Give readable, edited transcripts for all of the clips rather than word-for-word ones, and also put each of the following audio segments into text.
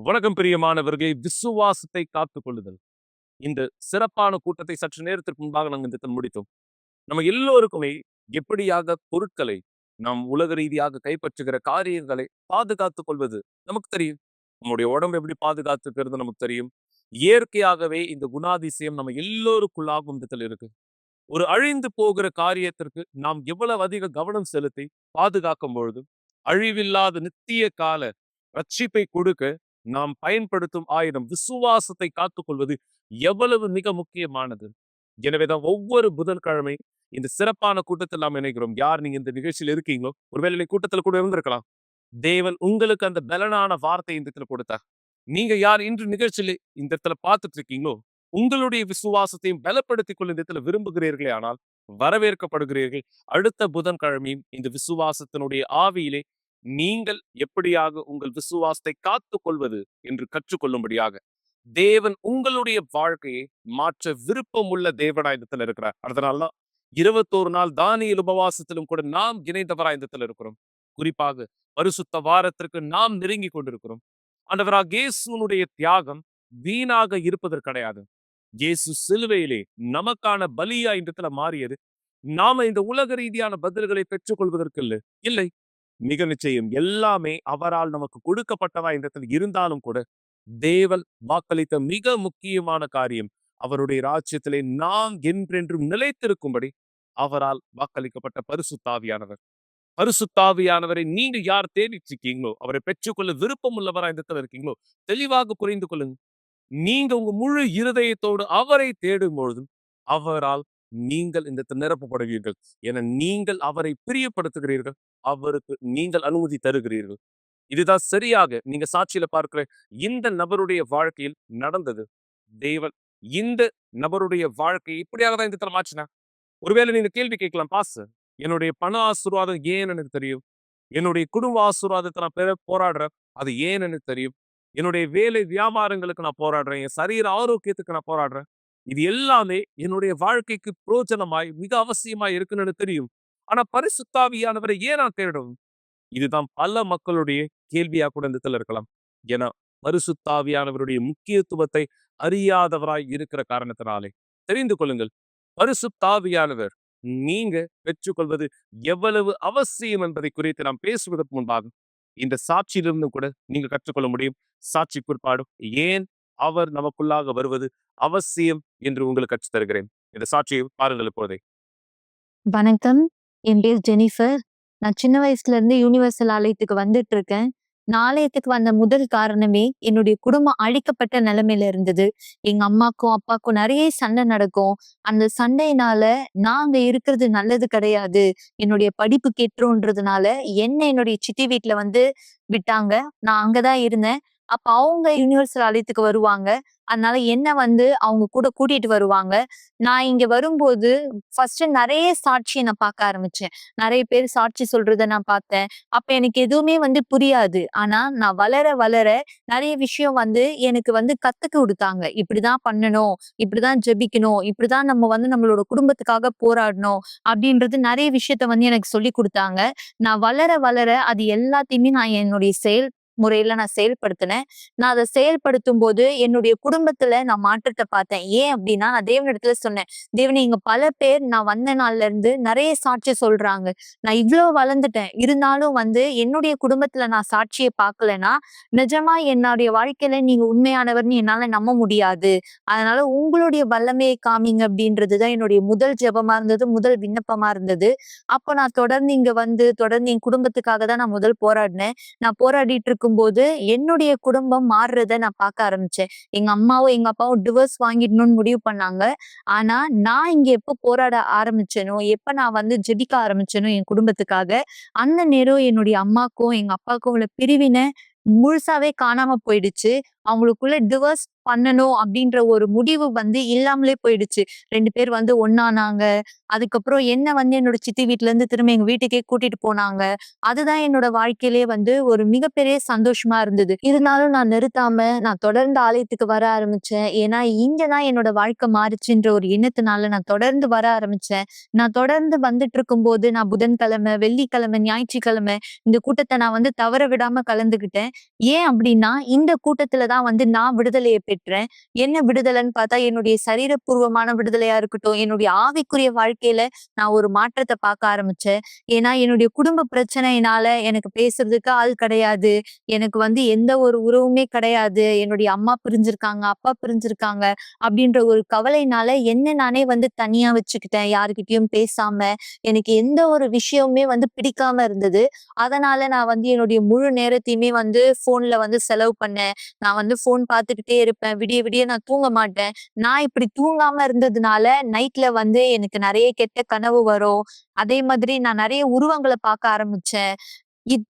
வணக்கம் பிரியமானவர்களே, விசுவாசத்தை காத்துக் கொள்ளுதல். இந்த சிறப்பான கூட்டத்தை சற்று நேரத்திற்கு முன்பாக நாங்கள் இந்த இடத்தில் முடித்தோம். நம்ம எல்லோருக்குமே எப்படியாக பொருட்களை நாம் உலக ரீதியாக கைப்பற்றுகிற காரியங்களை பாதுகாத்துக் கொள்வது நமக்கு தெரியும். நம்முடைய உடம்பு எப்படி பாதுகாத்துக்கிறது நமக்கு தெரியும். இயற்கையாகவே இந்த குணாதிசயம் நம்ம எல்லோருக்குள்ளாகும் விதத்தில் இருக்கு. ஒரு அழிந்து போகிற காரியத்திற்கு நாம் எவ்வளவு அதிக கவனம் செலுத்தி பாதுகாக்கும் பொழுது அழிவில்லாத நித்திய கால ரட்சிப்பை கொடுக்க நாம் பயன்படுத்தும் ஆயுதம் விசுவாசத்தை காத்துக்கொள்வது எவ்வளவு மிக முக்கியமானது. எனவேதான் ஒவ்வொரு புதன்கிழமை இந்த சிறப்பான கூட்டத்தில் நாம் இணைகிறோம். யார் நீங்க இந்த நிகழ்ச்சியில் இருக்கீங்களோ, ஒருவேளை கூட்டத்தில் கூட இருந்திருக்கலாம். தேவன் உங்களுக்கு அந்த பலனான வார்த்தை இந்த இடத்துல கொடுத்தார். நீங்க யார் இன்று நிகழ்ச்சியில் இந்த இடத்துல பார்த்துட்டு இருக்கீங்களோ, உங்களுடைய விசுவாசத்தையும் பலப்படுத்திக் கொள்ள இந்த இடத்துல விரும்புகிறீர்களே ஆனால் வரவேற்கப்படுகிறீர்கள். அடுத்த புதன்கிழமையும் இந்த விசுவாசத்தினுடைய ஆவியிலே நீங்கள் எப்படியாக உங்கள் விசுவாசத்தை காத்துக் கொள்வது என்று கற்றுக்கொள்ளும்படியாக தேவன் உங்களுடைய வாழ்க்கையை மாற்ற விருப்பம் உள்ள தேவனாய் இடத்துல இருக்கிறார். அதனாலதான் 21 நாள் தானியேல் உபவாசத்திலும் கூட நாம் இணைந்தவராய் இடத்துல இருக்கிறோம். குறிப்பாக பரிசுத்த வாரத்திற்கு நாம் நெருங்கி கொண்டிருக்கிறோம். ஆண்டவராக இயேசுனுடைய தியாகம் வீணாக இருப்பதற்கு கிடையாது. இயேசு சிலுவையிலே நமக்கான பலியா இடத்துல மாறியது நாம இந்த உலக ரீதியான பதில்களை பெற்றுக் கொள்வதற்கு இல்லை. மிக நிச்சயம் எல்லாமே அவரால் நமக்கு கொடுக்கப்பட்டவா இந்த இடத்துல இருந்தாலும் கூட தேவன் வாக்களித்த மிக முக்கியமான காரியம் அவருடைய ராஜ்யத்திலே நாம் என்றென்றும் நிலைத்திருக்கும்படி அவரால் வாக்களிக்கப்பட்ட பரிசுத்தாவியானவர். பரிசுத்தாவியானவரை நீங்க யார் தேடிட்டு இருக்கீங்களோ, அவரை பெற்றுக்கொள்ள விருப்பம் உள்ளவரா இந்த இடத்துல இருக்கீங்களோ, தெளிவாக புரிந்து கொள்ளுங்க. நீங்க உங்க முழு இருதயத்தோடு அவரை தேடும் பொழுதும் அவரால் நீங்கள் இந்த நிரப்பப்படுவீர்கள். என நீங்கள் அவரை பிரியப்படுத்துகிறீர்கள், அவருக்கு நீங்கள் அனுமதி தருகிறீர்கள். இதுதான் சரியாக நீங்க சாட்சியில பார்க்கிற இந்த நபருடைய வாழ்க்கையில் நடந்தது. தேவன் இந்த நபருடைய வாழ்க்கையை இப்படியாக தான் இந்த தரம் மாற்றினா. ஒருவேளை நீங்க கேள்வி கேட்கலாம், பாஸ் என்னுடைய பண ஆசீர்வாதம் ஏன் எனக்கு தெரியும், என்னுடைய குடும்ப ஆசீர்வாதத்தை நான் பெற போராடுறேன், அது ஏன் எனக்கு தெரியும், என்னுடைய வேலை வியாபாரங்களுக்கு நான் போராடுறேன், என் சரீர ஆரோக்கியத்துக்கு நான் போராடுறேன், இது எல்லாமே என்னுடைய வாழ்க்கைக்கு பிரோஜனமாய் மிக அவசியமாய் இருக்குன்னு எனக்கு தெரியும். ஆனா பரிசுத்தாவியானவரை ஏன் நான் தேடணும்? இதுதான் பல மக்களுடைய கேள்வியா கூட இந்த இடத்துல இருக்கலாம். ஏன்னா பரிசுத்தாவியானவருடைய முக்கியத்துவத்தை அறியாதவராய் இருக்கிற காரணத்தினாலே தெரிந்து கொள்ளுங்கள், பரிசுத்தாவியானவர் நீங்க பெற்றுக்கொள்வது எவ்வளவு அவசியம் என்பதை குறித்து நாம் பேசுவதற்கு முன்பாக இந்த சாட்சியிலிருந்து கூட நீங்க கற்றுக்கொள்ள முடியும். சாட்சி குறிப்பாடும் ஏன் அவர் நமக்குள்ளாக வருவது அவசியம் என்று உங்களுக்கு கற்றுத் தருகிறேன். இந்த சாட்சியை பாருங்கள் இப்போதே. வணக்கம். என் பேர் ஜெனிஃபர். நான் சின்ன வயசுல இருந்து யூனிவர்சல் ஆலயத்துக்கு வந்துட்டு இருக்கேன். நான் ஆலயத்துக்கு வந்த முதல் காரணமே என்னுடைய குடும்பம் அழிக்கப்பட்ட நிலைமையில இருந்தது. எங்க அம்மாக்கும் அப்பாக்கும் நிறைய சண்டை நடக்கும். அந்த சண்டையினால நான் அங்க இருக்கிறது நல்லது கிடையாது, என்னுடைய படிப்பு கெட்டுருன்றதுனால என்ன என்னுடைய சித்தி வீட்டுல விட்டாங்க. நான் அங்கதான் இருந்தேன். அப்ப அவங்க யூனிவர்சல் ஆலயத்துக்கு வருவாங்க. அதனால என்ன அவங்க கூட கூட்டிட்டு வருவாங்க. நான் இங்க வரும்போது ஃபர்ஸ்ட் நிறைய சாட்சியை நான் பார்க்க ஆரம்பிச்சேன். நிறைய பேர் சாட்சி சொல்றத நான் பார்த்தேன். அப்ப எனக்கு எதுவுமே புரியாது. ஆனா நான் வளர வளர நிறைய விஷயம் எனக்கு கத்துக்க கொடுத்தாங்க. இப்படிதான் பண்ணணும், இப்படிதான் ஜெபிக்கணும், இப்படிதான் நம்ம நம்மளோட குடும்பத்துக்காக போராடணும் அப்படின்றது நிறைய விஷயத்த எனக்கு சொல்லி கொடுத்தாங்க. நான் வளர வளர அது எல்லாத்தையுமே நான் என்னுடைய முறையில நான் செயல்படுத்தினேன். நான் அதை செயல்படுத்தும் போது என்னுடைய குடும்பத்துல நான் மாற்றத்தை பார்த்தேன். ஏன் அப்படின்னா, நான் தேவனிடத்துல சொன்னேன், தேவனே இங்க பல பேர் நான் வந்த நாள்ல இருந்து நிறைய சாட்சி சொல்றாங்க. நான் இவ்வளவு வளர்ந்துட்டேன், இருந்தாலும் என்னுடைய குடும்பத்துல நான் சாட்சியை பார்க்கலன்னா நிஜமா என்னுடைய வாழ்க்கையில நீங்க உண்மையானவர்னு என்னால நம்ப முடியாது. அதனால உங்களுடைய வல்லமையை காமிங்க அப்படின்றதுதான் என்னுடைய முதல் ஜெபமா இருந்தது, முதல் விண்ணப்பமா இருந்தது. அப்போ நான் தொடர்ந்து இங்க தொடர்ந்து என் குடும்பத்துக்காக தான் நான் முதல் போராடினேன். நான் போராடிட்டு இருக்கும்போது என்னுடைய குடும்பம் மாறுறத நான் பார்க்க ஆரம்பிச்சேன். எங்க அம்மாவும் எங்க அப்பாவும் டிவோர்ஸ் வாங்கிடணும்னு முடிவு பண்ணாங்க. ஆனா நான் இங்க எப்ப போராட ஆரம்பிச்சேனோ, எப்ப நான் ஜெபிக்க ஆரம்பிச்சேனோ என் குடும்பத்துக்காக, அந்த நேரம் என்னுடைய அம்மாக்கும் எங்க அப்பாவுக்கும் உள்ள பிரிவினை முழுசாவே காணாம போயிடுச்சு. அவங்களுக்குள்ள டிவோர்ஸ் பண்ணணும் அப்படின்ற ஒரு முடிவு வந்து இல்லாமலே போயிடுச்சு. 2 பேர் வந்து ஒண்ணானாங்க. அதுக்கப்புறம் என்ன வந்து என்னோட சித்தி வீட்ல இருந்து திரும்ப எங்க வீட்டுக்கே கூட்டிட்டு போனாங்க. அதுதான் என்னோட வாழ்க்கையிலேயே வந்து ஒரு மிகப்பெரிய சந்தோஷமா இருந்தது. இருந்தாலும் நான் நிறுத்தாம நான் தொடர்ந்து ஆலயத்துக்கு வர ஆரம்பிச்சேன். ஏன்னா இங்க தான் என்னோட வாழ்க்கை மாறுச்சுன்ற ஒரு எண்ணத்தினால நான் தொடர்ந்து வர ஆரம்பிச்சேன். நான் தொடர்ந்து வந்துட்டு இருக்கும்போது நான் புதன்கிழமை, வெள்ளிக்கிழமை, ஞாயிற்றுக்கிழமை இந்த கூட்டத்த நான் வந்து தவற விடாம கலந்துக்கிட்டேன். ஏன் அப்படின்னா, இந்த கூட்டத்துல தான் வந்து நான் விடுதலைய பெற்றேன். என்ன விடுதலைன்னு பார்த்தா, என்னுடைய சரீரப்பூர்வமான விடுதலையா இருக்கட்டும், என்னுடைய ஆவிக்குரிய வாழ்க்கையில நான் ஒரு மாற்றத்த பார்க்க ஆரம்பிச்சேன். ஏன்னா, என்னுடைய குடும்ப பிரச்சனையினால எனக்கு பேசுறதுக்கு ஆள் கிடையாது. எனக்கு வந்து எந்த ஒரு உறவுமே கிடையாது. என்னுடைய அம்மா பிரிஞ்சிருக்காங்க, அப்பா பிரிஞ்சிருக்காங்க அப்படின்ற ஒரு கவலையினால என்ன நானே வந்து தனியா வச்சுக்கிட்டேன். யார்கிட்டயும் பேசாம, எனக்கு எந்த ஒரு விஷயமுமே வந்து பிடிக்காம இருந்தது. அதனால நான் வந்து என்னுடைய முழு நேரத்தையுமே வந்து ஃபோன்ல வந்து செலவு பண்ணேன். நான் வந்து ஃபோன் பார்த்துக்கிட்டே இருப்பேன். விடிய விடிய நான் தூங்க மாட்டேன். நான் இப்படி தூங்காம இருந்ததுனால, நைட்ல வந்து எனக்கு நெறைய கெட்ட கனவு வரும். அதே மாதிரி நான் நெறைய உருவங்கள பார்க்க ஆரம்பிச்சேன். இத்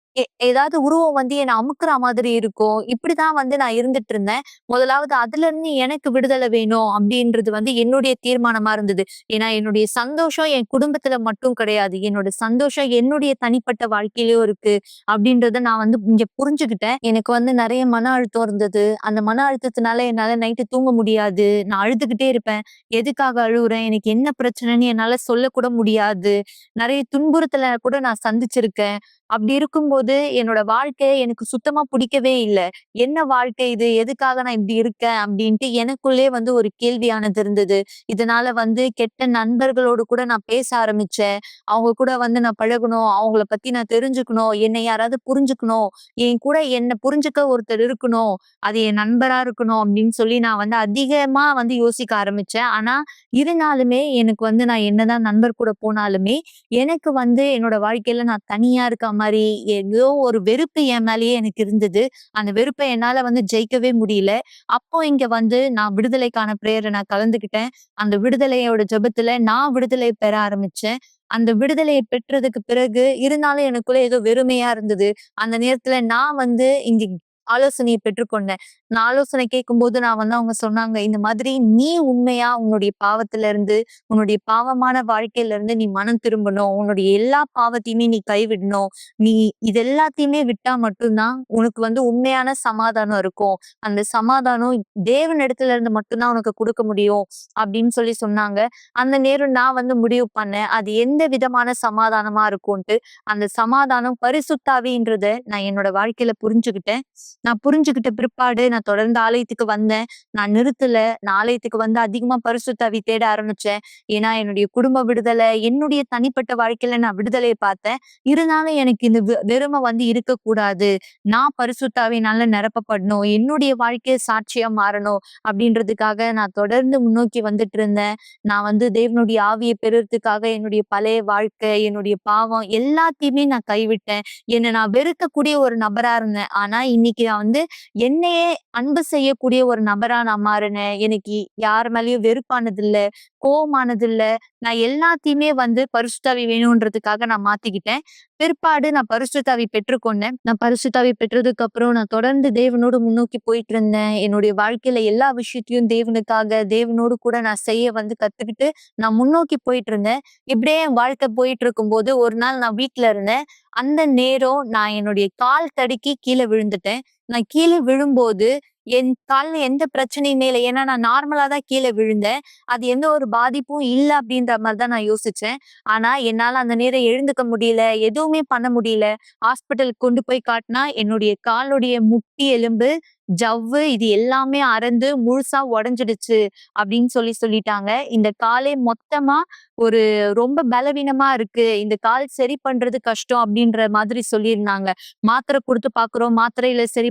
ஏதாவது உருவம் வந்து என்ன அமுக்குற மாதிரி இருக்கும். இப்படிதான் வந்து நான் இருந்துட்டு இருந்தேன். முதலாவது அதுலருந்து எனக்கு விடுதலை வேணும் அப்படின்றது வந்து என்னுடைய தீர்மானமா இருந்தது. ஏன்னா என்னுடைய சந்தோஷம் என் குடும்பத்துல மட்டும் கிடையாது. என்னோட சந்தோஷம் என்னுடைய தனிப்பட்ட வாழ்க்கையிலயும் இருக்கு. அப்படின்றத நான் வந்து இங்க புரிஞ்சுகிட்டேன். எனக்கு வந்து நெறைய மன அழுத்தம் இருந்தது. அந்த மன அழுத்தத்தினால என்னால நைட்டு தூங்க முடியாது. நான் அழுதுகிட்டே இருப்பேன். எதுக்காக அழுவுறேன்? எனக்கு என்ன பிரச்சனைன்னு என்னால சொல்லக்கூட முடியாது. நெறைய துன்புறுத்தல கூட நான் சந்திச்சிருக்கேன். அப்படி இருக்கும்போது என்னோட வாழ்க்கை எனக்கு சுத்தமா பிடிக்கவே இல்ல. என்ன வாழ்க்கை இது? எதுக்காக நான் இப்படி இருக்கேன்? அப்படின்ட்டு எனக்குள்ளே வந்து ஒரு கேள்வியானது இருந்தது. இதனால வந்து கெட்ட நண்பர்களோடு கூட நான் பேச ஆரம்பிச்சேன். அவங்க கூட வந்து நான் பழகணும். அவங்கள பத்தி நான் தெரிஞ்சுக்கணும். என்னை யாராவது புரிஞ்சுக்கணும். என் கூட என்ன புரிஞ்சுக்க ஒருத்தர் இருக்கணும். அது என் நண்பரா இருக்கணும் அப்படின்னு சொல்லி நான் வந்து அதிகமா வந்து யோசிக்க ஆரம்பிச்சேன். ஆனா, இருந்தாலுமே எனக்கு வந்து நான் என்னதான் நண்பர் கூட போனாலுமே, எனக்கு வந்து என்னோட வாழ்க்கையில நான் தனியா இருக்க மாரி ஏதோ ஒரு வெறுப்பு என் மேலேயே எனக்கு இருந்தது. அந்த வெறுப்ப என்னால வந்து ஜெயிக்கவே முடியல. அப்போ இங்க வந்து நான் விடுதலைக்கான பிரேயர்ல நான் கலந்துக்கிட்டேன். அந்த விடுதலையோட ஜெபத்துல நான் விடுதலை பெற ஆரம்பிச்சேன். அந்த விடுதலைய பெற்றதுக்கு பிறகு இருந்தாலும் எனக்குள்ள ஏதோ வெறுமையா இருந்தது. அந்த நேரத்துல நான் வந்து இங்க ஆலோசனைய பெற்றுக்கொண்டேன். நான் ஆலோசனை கேட்கும்போது நான் வந்து அவங்க சொன்னாங்க, "இந்த மாதிரி நீ உண்மையா உன்னுடைய பாவத்துல இருந்து, உன்னுடைய பாவமான வாழ்க்கையில இருந்து நீ மனம் திரும்பணும். உன்னுடைய எல்லா பாவத்தையுமே நீ கைவிடணும். நீ இது எல்லாத்தையுமே விட்டா மட்டும் தான் உனக்கு வந்து உண்மையான சமாதானம் இருக்கும். அந்த சமாதானம் தேவனிடத்துல இருந்து மட்டும் தான் உனக்கு குடுக்க முடியும்." அப்படின்னு சொல்லி சொன்னாங்க. அந்த நேரம் நான் வந்து முடிவு பண்ணேன். அது எந்த விதமான சமாதானமா இருக்கும்ன்ட்டு. அந்த சமாதானம் பரிசுத்த ஆவின்றத நான் என்னோட வாழ்க்கையில புரிஞ்சுகிட்டேன். நான் புரிஞ்சுகிட்ட பிற்பாடு நான் தொடர்ந்து ஆலயத்துக்கு வந்தேன். நான் நிறுத்தல. நான் ஆலயத்துக்கு வந்து அதிகமா பரிசுத்த ஆவி தேட ஆரம்பிச்சேன். ஏன்னா என்னுடைய குடும்ப விடுதலை, என்னுடைய தனிப்பட்ட வாழ்க்கையில நான் விடுதலைய பார்த்தேன். இருந்தாலும் எனக்கு இந்த வெறுமை வந்து இருக்கக்கூடாது. நான் பரிசுத்த ஆவியினால நிரப்பப்படணும். என்னுடைய வாழ்க்கை சாட்சியா மாறணும் அப்படின்றதுக்காக நான் தொடர்ந்து முன்னோக்கி வந்துட்டு இருந்தேன். நான் வந்து தேவனுடைய ஆவிய பெறுறதுக்காக என்னுடைய பழைய வாழ்க்கை, என்னுடைய பாவம் எல்லாத்தையுமே நான் கைவிட்டேன். என்ன நான் வெறுக்கக்கூடிய ஒரு நபரா இருந்தேன். ஆனா இன்னைக்கு நான் வந்து என்னையே அன்பு செய்யக்கூடிய ஒரு நபரா நான் மாறினேன். எனக்கு யார் மேலயும் வெறுப்பானது இல்ல, கோவமானது இல்ல. நான் எல்லாத்தையுமே வந்து பரிசுத்த ஆவி வேணுன்றதுக்காக நான் மாத்திக்கிட்டேன். பிற்பாடு நான் பரிசுத்த ஆவி பெற்றுக்கொண்டேன். நான் பரிசுத்த ஆவி பெற்றதுக்கு அப்புறம் நான் தொடர்ந்து தேவனோடு முன்னோக்கி போயிட்டு இருந்தேன். என்னுடைய வாழ்க்கையில எல்லா விஷயத்தையும் தேவனுக்காக, தேவனோடு கூட நான் செய்ய வந்து கத்துக்கிட்டு நான் முன்னோக்கி போயிட்டு இருந்தேன். இப்படியே என் வாழ்க்கை போயிட்டு இருக்கும்போது ஒரு நாள் நான் வீட்ல இருந்தேன். அந்த நேரம் நான் என்னுடைய கால் தடுக்கி கீழ விழுந்துட்டேன். நான் கீழ விழும்போது என் கால்ல எந்த பிரச்சனையுமே இல்ல. ஏன்னா நான் நார்மலா தான் கீழ விழுந்தேன். அது எந்த ஒரு பாதிப்பும் இல்ல அப்படின்ற மாரி தான் நான் யோசிச்சேன். ஆனா என்னால அந்த நேரம் எழுந்துக்க முடியல. எதுவுமே பண்ண முடியல. ஹாஸ்பிட்டலுக்கு கொண்டு போய் காட்டுனா என்னுடைய காலுடைய முட்டி எலும்பு, ஜவ்வு இது எல்லாமே அறுந்து முழுசா உடைஞ்சிடுச்சு அப்படின்னு சொல்லிட்டாங்க. இந்த காலே மொத்தமா ஒரு ரொம்ப பலவீனமா இருக்கு. இந்த கால் சரி பண்றது கஷ்டம் அப்படின்ற மாதிரி சொல்லியிருந்தாங்க. மாத்திரை குடுத்து பார்க்குறோம். மாத்திரையில சரி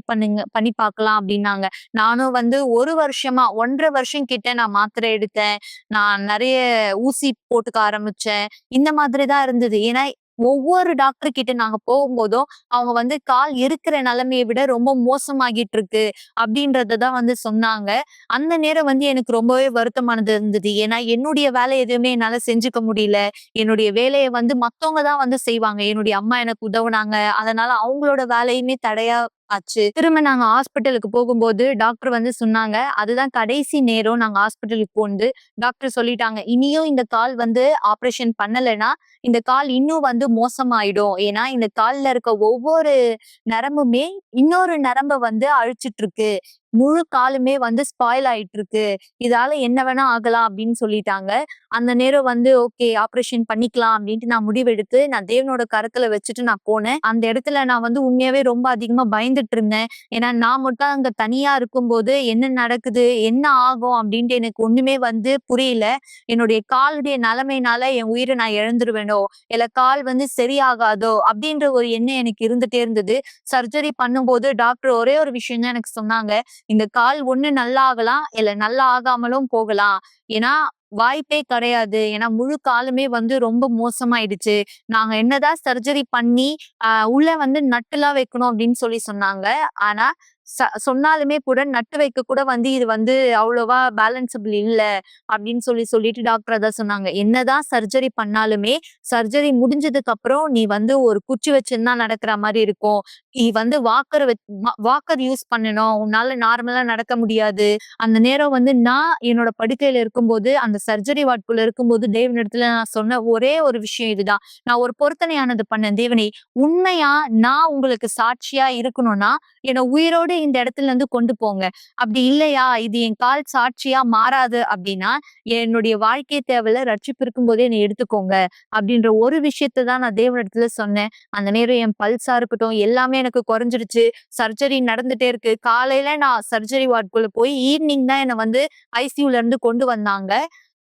பண்ணி பார்க்கலாம் அப்படின்னாங்க. நானும் வந்து 1 வருஷமா 1 1/2 வருஷம் கிட்ட நான் மாத்திரை எடுத்தேன். நான் நெறைய ஊசி போட்டுக்க ஆரம்பிச்சேன். இந்த மாதிரி தான் இருந்தது. ஏன்னா ஒவ்வொரு டாக்டர் கிட்ட நாங்க போகும்போதும், அவங்க வந்து கால் இருக்கிற நிலைமைய விட ரொம்ப மோசமாகிட்டு இருக்கு அப்படின்றத தான் வந்து சொன்னாங்க. அந்த நேரம் வந்து எனக்கு ரொம்பவே வருத்தமானது இருந்தது. ஏன்னா என்னுடைய வேலை எதுவுமே என்னால செஞ்சுக்க முடியல. என்னுடைய வேலைய வந்து மத்தவங்க தான் வந்து செய்வாங்க. என்னுடைய அம்மா எனக்கு உதவுனாங்க. அதனால அவங்களோட வேலையுமே தடையா ஆச்சு. திரும்ப நாங்க ஹாஸ்பிட்டலுக்கு போகும்போது டாக்டர் வந்து சொன்னாங்க, அதுதான் கடைசி நேரம் நாங்க ஹாஸ்பிட்டலுக்கு போனது. டாக்டர் சொல்லிட்டாங்க, "இனியும் இந்த கால் வந்து ஆப்பரேஷன் பண்ணலைன்னா, இந்த கால் இன்னும் வந்து மோசமாயிடும். ஏன்னா, இந்த கால்ல இருக்க ஒவ்வொரு நரம்புமே இன்னொரு நரம்ப வந்து அழிச்சிட்டு இருக்கு. முழு காலுமே வந்து ஸ்பாயில் ஆயிட்டு இருக்கு. இதால என்ன வேணா ஆகலாம்" அப்படின்னு சொல்லிட்டாங்க. அந்த நேரம் வந்து ஓகே ஆப்பரேஷன் பண்ணிக்கலாம் அப்படின்ட்டு நான் முடிவெடுத்து, நான் தேவனோட கரத்துல வச்சுட்டு நான் போனேன். அந்த இடத்துல நான் வந்து உண்மையாவே ரொம்ப அதிகமா பயந்துட்டு இருந்தேன். ஏன்னா நான் மட்டும் அங்க தனியா இருக்கும்போது என்ன நடக்குது? என்ன ஆகும்? அப்படின்ட்டு எனக்கு ஒண்ணுமே வந்து புரியல. என்னுடைய காலுடைய நிலைமையினால என் உயிர நான் இழந்துருவேனோ! இல்ல கால் வந்து சரியாகாதோ! அப்படின்ற ஒரு எண்ணம் எனக்கு இருந்துட்டே இருந்தது. சர்ஜரி பண்ணும்போது டாக்டர் ஒரே ஒரு விஷயம் தான் எனக்கு சொன்னாங்க. இந்த கால் ஒண்ணு நல்லா ஆகலாம், இல்ல நல்லா ஆகாமலும் போகலாம். ஏன்னா வாய்ப்பே கிடையாது. ஏன்னா முழு காலுமே வந்து ரொம்ப மோசமாயிடுச்சு. நாங்க என்னதான் சர்ஜரி பண்ணி, உள்ள வந்து நட்டுலாம் வைக்கணும் அப்படின்னு சொல்லி சொன்னாங்க. ஆனா, சொன்னாலுமே கூட நட்டு வைக்க கூட வந்து இது வந்து அவ்வளவா பேலன்சபிள் இல்ல அப்படின்னு சொல்லிட்டு டாக்டர் அதான் சொன்னாங்க. என்னதான் சர்ஜரி பண்ணாலுமே, சர்ஜரி முடிஞ்சதுக்கு அப்புறம் நீ வந்து ஒரு குச்சி வச்சுன்னு தான் நடக்கிற மாரி இருக்கும். நீ வந்து வாக்கர் யூஸ் பண்ணணும். உன்னால நார்மலா நடக்க முடியாது. அந்த நேரம் வந்து நான் என்னோட படுக்கையில இருக்கும்போது, அந்த சர்ஜரி வார்டுக்குள்ள இருக்கும்போது தேவனிடத்துல நான் சொன்ன ஒரே ஒரு விஷயம் இதுதான். நான் ஒரு பொருத்தனையானது பண்ணேன். தேவனே, உண்மையா நான் உங்களுக்கு சாட்சியா இருக்கணும்னா, என்ன உயிரோட இந்த இடத்துல இருந்து கொண்டு போங்க. அப்படி இல்லையா, இது என் கால் சாட்சியா மாறாது அப்படின்னா, என்னுடைய வாழ்க்கை தேவையில்ல. ரட்சிப்பு இருக்கும்போதே என்னை எடுத்துக்கோங்க. அப்படின்ற ஒரு விஷயத்த தான் நான் தேவனிடத்துல சொன்னேன். அந்த நேரம் என் பல்ஸா இருக்கட்டும், எல்லாமே எனக்கு குறைஞ்சிருச்சு. சர்ஜரி நடந்துட்டே இருக்கு. காலையில நான் சர்ஜரி வார்டுக்குள்ள போய் ஈவ்னிங் தான் என்ன வந்து ஐசியூல இருந்து கொண்டு வந்தாங்க.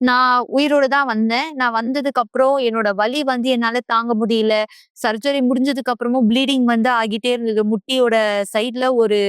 நான் உயிரோட தான் வந்தேன். நான் வந்ததுக்கு அப்புறம் என்னோட வலி வந்து என்னால தாங்க முடியல. சர்ஜரி முடிஞ்சதுக்கு அப்புறமும் ப்ளீடிங் வந்து ஆகிட்டே இருந்தது. முட்டியோட சைட்ல ஒரு